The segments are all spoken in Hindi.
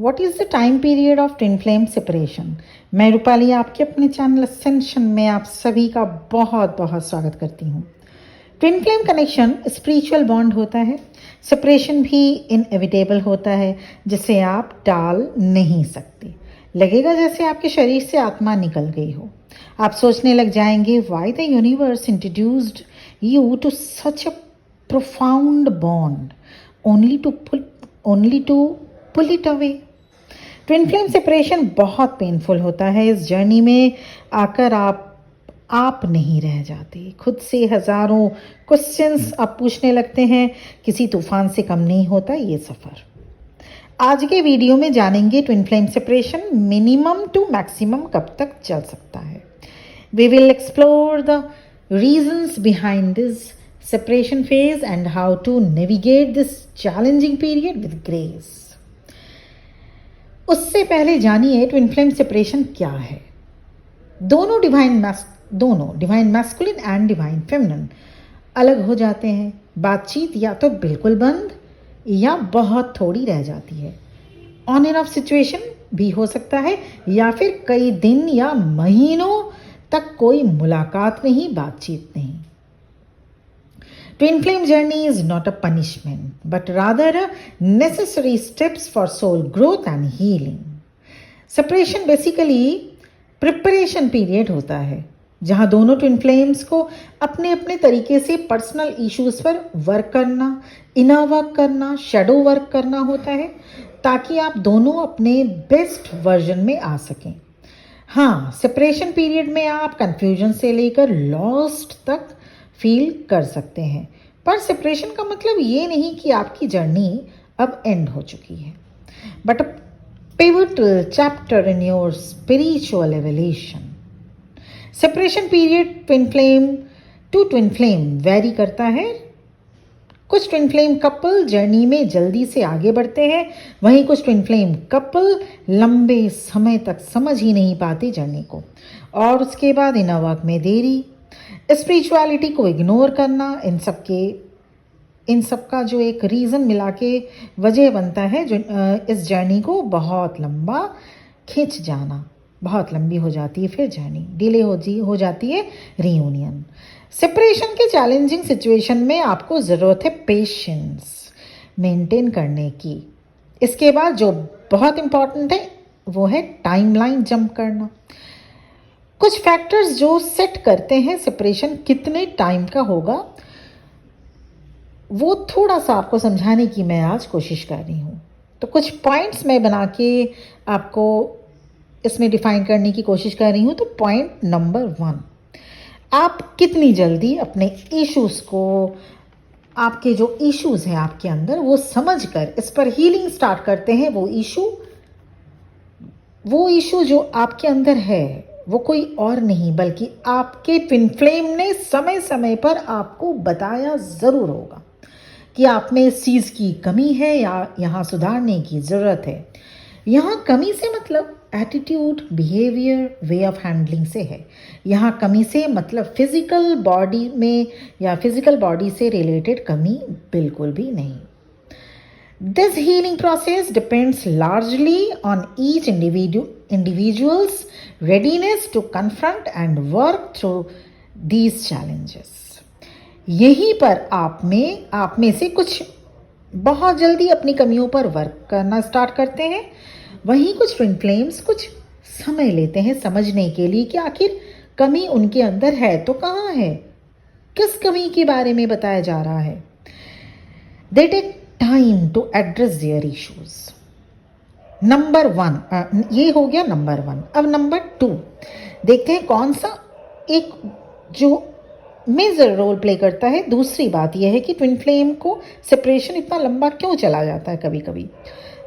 What is the time period of twin flame separation. मैं रूपाली आपके अपने चैनल असेंशन में आप सभी का बहुत बहुत स्वागत करती हूँ। Twin flame connection spiritual bond होता है। सेपरेशन भी इनएविटेबल होता है, जिसे आप टाल नहीं सकते। लगेगा जैसे आपके शरीर से आत्मा निकल गई हो। आप सोचने लग जाएंगे, why the universe introduced you to such a profound bond only to pull it away। Twin flame separation बहुत पेनफुल होता है। इस जर्नी में आकर आप नहीं रह जाते। खुद से हजारों क्वेश्चंस आप पूछने लगते हैं। किसी तूफान से कम नहीं होता ये सफ़र। आज के वीडियो में जानेंगे twin flame separation minimum to maximum कब तक चल सकता है। We will explore the reasons behind this separation phase and how to navigate this challenging period with grace। उससे पहले जानिए ट्विन फ्लेम सेपरेशन क्या है। दोनों divine masculine and divine feminine अलग हो जाते हैं। बातचीत या तो बिल्कुल बंद या बहुत थोड़ी रह जाती है। ऑन एंड ऑफ सिचुएशन भी हो सकता है, या फिर कई दिन या महीनों तक कोई मुलाकात नहीं, बातचीत नहीं। Twin flame journey is not a punishment, but rather a necessary steps for soul growth and healing। Separation basically preparation period होता है, जहाँ दोनों ट्विन फ्लेम्स को अपने अपने तरीके से पर्सनल इश्यूज पर वर्क करना, इनर वर्क करना, शेडो वर्क करना होता है, ताकि आप दोनों अपने बेस्ट वर्जन में आ सकें। हाँ, सेपरेशन पीरियड में आप कंफ्यूजन से लेकर लॉस्ट तक फील कर सकते हैं, पर सेपरेशन का मतलब ये नहीं कि आपकी जर्नी अब एंड हो चुकी है, but a pivotal chapter in your spiritual evolution. Separation period twin flame to twin flame vary करता है। कुछ ट्विन फ्लेम कपल जर्नी में जल्दी से आगे बढ़ते हैं, वहीं कुछ ट्विन फ्लेम कपल लंबे समय तक समझ ही नहीं पाते जर्नी को, और उसके बाद इनर वर्क में देरी, स्पिरिचुअलिटी को इग्नोर करना, इन सब का जो एक रीज़न मिला के वजह बनता है जो इस जर्नी को बहुत लंबा खींच जाना। बहुत लंबी हो जाती है फिर जर्नी, डिले हो जाती है रीयूनियन। सेपरेशन के चैलेंजिंग सिचुएशन में आपको ज़रूरत है पेशेंस मेंटेन करने की। इसके बाद जो बहुत इम्पॉर्टेंट है वो है टाइमलाइन जंप करना। कुछ फैक्टर्स जो सेट करते हैं सेपरेशन कितने टाइम का होगा, वो थोड़ा सा आपको समझाने की मैं आज कोशिश कर रही हूँ। तो कुछ पॉइंट्स मैं बना के आपको इसमें डिफाइन करने की कोशिश कर रही हूँ। तो पॉइंट नंबर 1, आप कितनी जल्दी अपने इश्यूज़ को, आपके जो इश्यूज़ हैं आपके अंदर, वो समझ कर इस पर हीलिंग स्टार्ट करते हैं। वो इशू जो आपके अंदर है वो कोई और नहीं बल्कि आपके ट्विन फ्लेम ने समय समय पर आपको बताया ज़रूर होगा कि आप में इस चीज़ की कमी है या यहाँ सुधारने की ज़रूरत है। यहाँ कमी से मतलब attitude, behaviour, way of handling से है। यहाँ कमी से मतलब फिजिकल बॉडी में या फिजिकल बॉडी से रिलेटेड कमी बिल्कुल भी नहीं। This healing process depends largely on each individual's readiness to confront and work through these challenges। यहीं पर आप में से कुछ बहुत जल्दी अपनी कमियों पर वर्क करना स्टार्ट करते हैं, वहीं कुछ ट्विन फ्लेम्स कुछ समय लेते हैं समझने के लिए कि आखिर कमी उनके अंदर है तो कहाँ है, किस कमी के बारे में बताया जा रहा है। They take time to address their issues। Number 1 ये हो गया नंबर 1। अब नंबर 2 देखते हैं कौन सा एक जो मेजर रोल प्ले करता है। दूसरी बात यह है कि ट्विन फ्लेम को सेपरेशन इतना लंबा क्यों चला जाता है कभी कभी।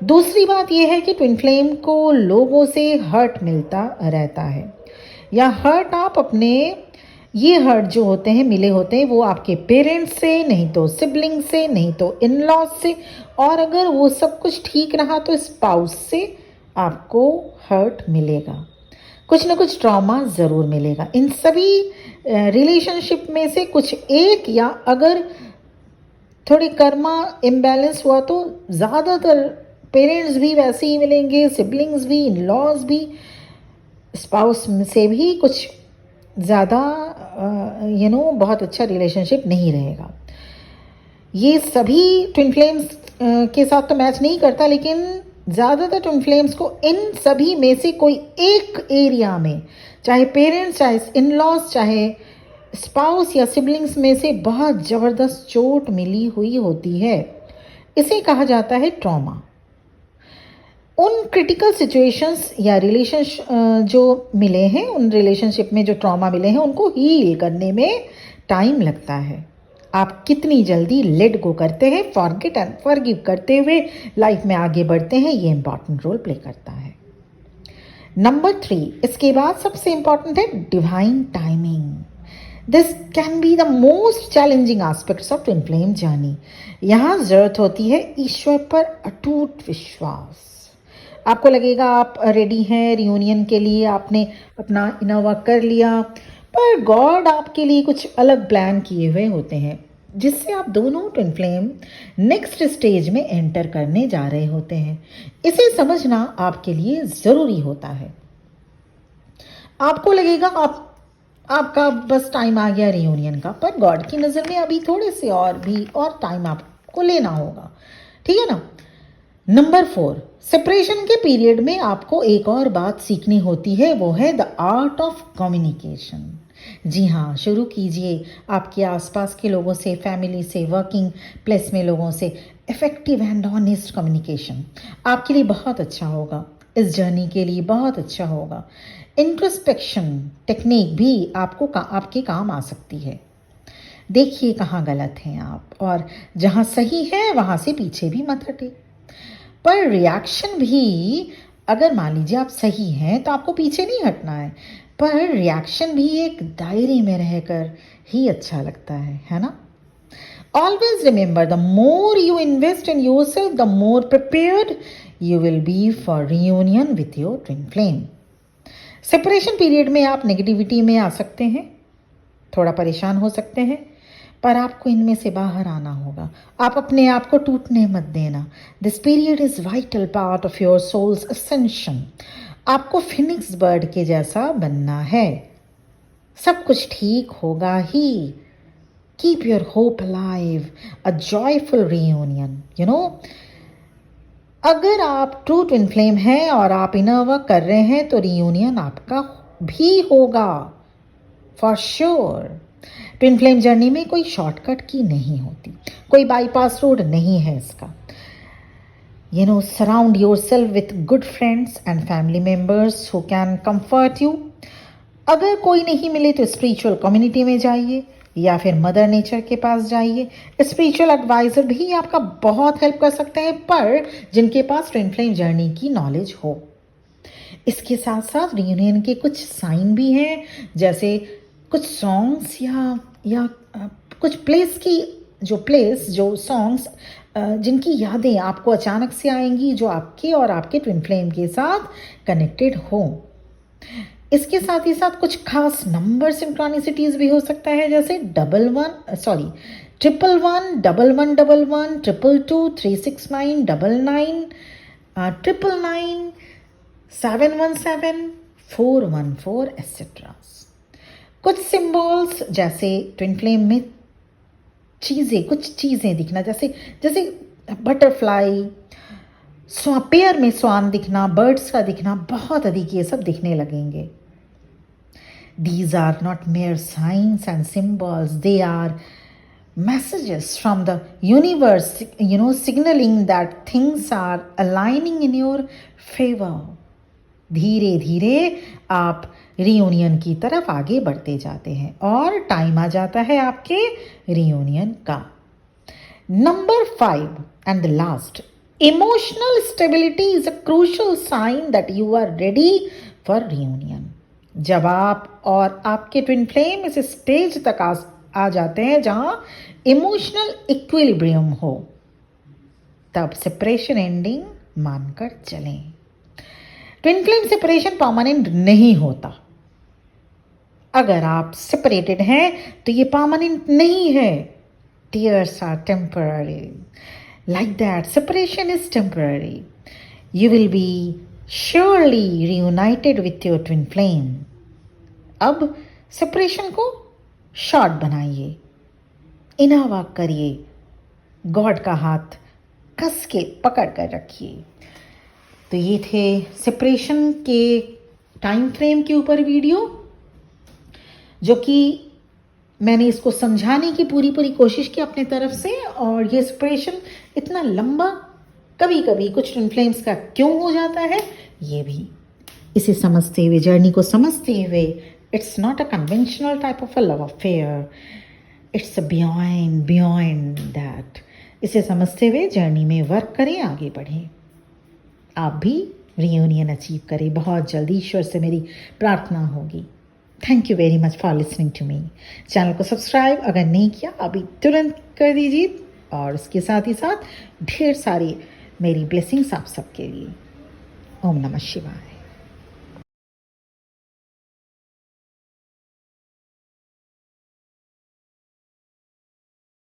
दूसरी बात यह है कि ट्विन फ्लेम को लोगों से हर्ट मिलता रहता है, या हर्ट आप अपने, ये हर्ट जो होते हैं मिले होते हैं वो आपके पेरेंट्स से, नहीं तो सिबलिंग से, नहीं तो इन लॉज से, और अगर वो सब कुछ ठीक रहा तो स्पाउस से आपको हर्ट मिलेगा, कुछ ना कुछ ट्रॉमा ज़रूर मिलेगा। इन सभी रिलेशनशिप में से कुछ एक, या अगर थोड़ी कर्मा इम्बैलेंस हुआ तो ज़्यादातर पेरेंट्स भी वैसे ही मिलेंगे, सिबलिंग्स भी, इन लॉज भी, स्पाउस से भी कुछ ज़्यादा बहुत अच्छा रिलेशनशिप नहीं रहेगा। ये सभी ट्विन फ्लेम्स के साथ तो मैच नहीं करता, लेकिन ज़्यादातर ट्विन फ्लेम्स को इन सभी में से कोई एक एरिया में, चाहे पेरेंट्स, चाहे इन लॉज, चाहे स्पाउस या सिबलिंग्स में से बहुत ज़बरदस्त चोट मिली हुई होती है। इसे कहा जाता है ट्रॉमा। उन क्रिटिकल सिचुएशंस या रिलेशनशिप जो मिले हैं, उन रिलेशनशिप में जो ट्रॉमा मिले हैं, उनको हील करने में टाइम लगता है। आप कितनी जल्दी लेट गो करते हैं, फॉरगेट एंड फॉरगिव करते हुए लाइफ में आगे बढ़ते हैं, ये इंपॉर्टेंट रोल प्ले करता है। नंबर 3, इसके बाद सबसे इंपॉर्टेंट है divine timing. This can be the most challenging aspects of twin flame journey. यहाँ जरूरत होती है ईश्वर पर अटूट विश्वास। आपको लगेगा आप रेडी हैं रियूनियन के लिए, आपने अपना इनर वर्क कर लिया, पर गॉड आपके लिए कुछ अलग प्लान किए हुए होते हैं, जिससे आप दोनों ट्विन फ्लेम नेक्स्ट स्टेज में एंटर करने जा रहे होते हैं। इसे समझना आपके लिए ज़रूरी होता है। आपको लगेगा आपका बस टाइम आ गया रियूनियन का, पर गॉड की नज़र में अभी थोड़े से और टाइम आपको लेना होगा, ठीक है ना। नंबर 4, सेपरेशन के पीरियड में आपको एक और बात सीखनी होती है, वो है द आर्ट ऑफ कम्युनिकेशन। जी हाँ, शुरू कीजिए आपके आसपास के लोगों से, फैमिली से, वर्किंग प्लेस में लोगों से इफेक्टिव एंड ऑनेस्ट कम्युनिकेशन आपके लिए बहुत अच्छा होगा, इस जर्नी के लिए बहुत अच्छा होगा। इंट्रोस्पेक्शन टेक्निक भी आपके काम आ सकती है। देखिए कहाँ गलत हैं आप, और जहाँ सही है वहाँ से पीछे भी मत हटे। पर रिएक्शन भी, अगर मान लीजिए आप सही हैं तो आपको पीछे नहीं हटना है, पर रिएक्शन भी एक दायरे में रहकर ही अच्छा लगता है ना। Always remember, the more you invest in yourself, the more prepared you will be for reunion with your twin flame. Separation period में आप नेगेटिविटी में आ सकते हैं, थोड़ा परेशान हो सकते हैं, पर आपको इनमें से बाहर आना होगा। आप अपने आप को टूटने मत देना। This period is vital part of your soul's ascension. आपको फिनिक्स बर्ड के जैसा बनना है। सब कुछ ठीक होगा ही। Keep your hope alive, a joyful reunion. अगर आप ट्रू ट्विन फ्लेम हैं और आप इनर वर्क कर रहे हैं तो रियूनियन आपका भी होगा for sure. Twin flame journey में कोई शॉर्टकट की नहीं होती, कोई बाईपास रोड नहीं है इसका। Surround yourself with good friends and family members who can comfort you. अगर कोई नहीं मिले तो स्पिरिचुअल कम्युनिटी में जाइए या फिर मदर नेचर के पास जाइए। स्पिरिचुअल एडवाइजर भी आपका बहुत हेल्प कर सकते हैं, पर जिनके पास ट्विन फ्लेम जर्नी की नॉलेज हो। इसके साथ साथ रियूनियन के कुछ साइन भी हैं, जैसे कुछ सॉन्ग्स या कुछ जो सॉन्ग्स जिनकी यादें आपको अचानक से आएंगी, जो आपके और आपके ट्विन फ्लेम के साथ कनेक्टेड हो। इसके साथ ही साथ कुछ खास नंबर सिंक्रोनिसिटीज भी हो सकता है, जैसे 111, 1111, 222, 369, 99, 999, 717, 414 एक्सेट्रा। कुछ सिंबल्स जैसे ट्विन फ्लेम में कुछ चीज़ें दिखना, जैसे बटरफ्लाई, पेयर में स्वान दिखना, बर्ड्स का दिखना, बहुत अधिक ये सब दिखने लगेंगे। These are not mere signs and symbols, they are messages from the universe, signaling that things are aligning in your favor. धीरे धीरे आप रियूनियन की तरफ आगे बढ़ते जाते हैं और टाइम आ जाता है आपके रियूनियन का। Number 5 and the last, emotional stability is a crucial sign that you are ready for reunion. जब आप और आपके ट्विन फ्लेम इस स्टेज तक आ जाते हैं जहां इमोशनल इक्विलिब्रियम हो, तब सेपरेशन एंडिंग मानकर चलें। ट्विन फ्लेम सेपरेशन परमानेंट नहीं होता। अगर आप सेपरेटेड हैं तो ये परमानेंट नहीं है। Tears are temporary, Like that, separation is temporary. You will be surely reunited with your twin flame. अब सेपरेशन को शॉर्ट बनाइए, इनर वर्क करिए, गॉड का हाथ कस के पकड़ कर रखिए। तो ये थे सेपरेशन के टाइम फ्रेम के ऊपर वीडियो, जो कि मैंने इसको समझाने की पूरी कोशिश की अपने तरफ से। और ये सेपरेशन इतना लंबा कभी कभी कुछ ट्विन फ्लेम्स का क्यों हो जाता है, ये भी इसे समझते हुए, जर्नी को समझते हुए, it's not a conventional type of a love affair, it's a beyond that. इसे समझते हुए जर्नी में वर्क करें, आगे बढ़ें, आप भी रियूनियन अचीव करें बहुत जल्दी। ईश्वर से मेरी प्रार्थना होगी। Thank you very much for listening to me. Channel को सब्सक्राइब अगर नहीं किया अभी तुरंत कर दीजिए, और उसके साथ ही साथ ढेर सारी मेरी ब्लेसिंग्स आप सबके लिए। ओम नमः शिवाय।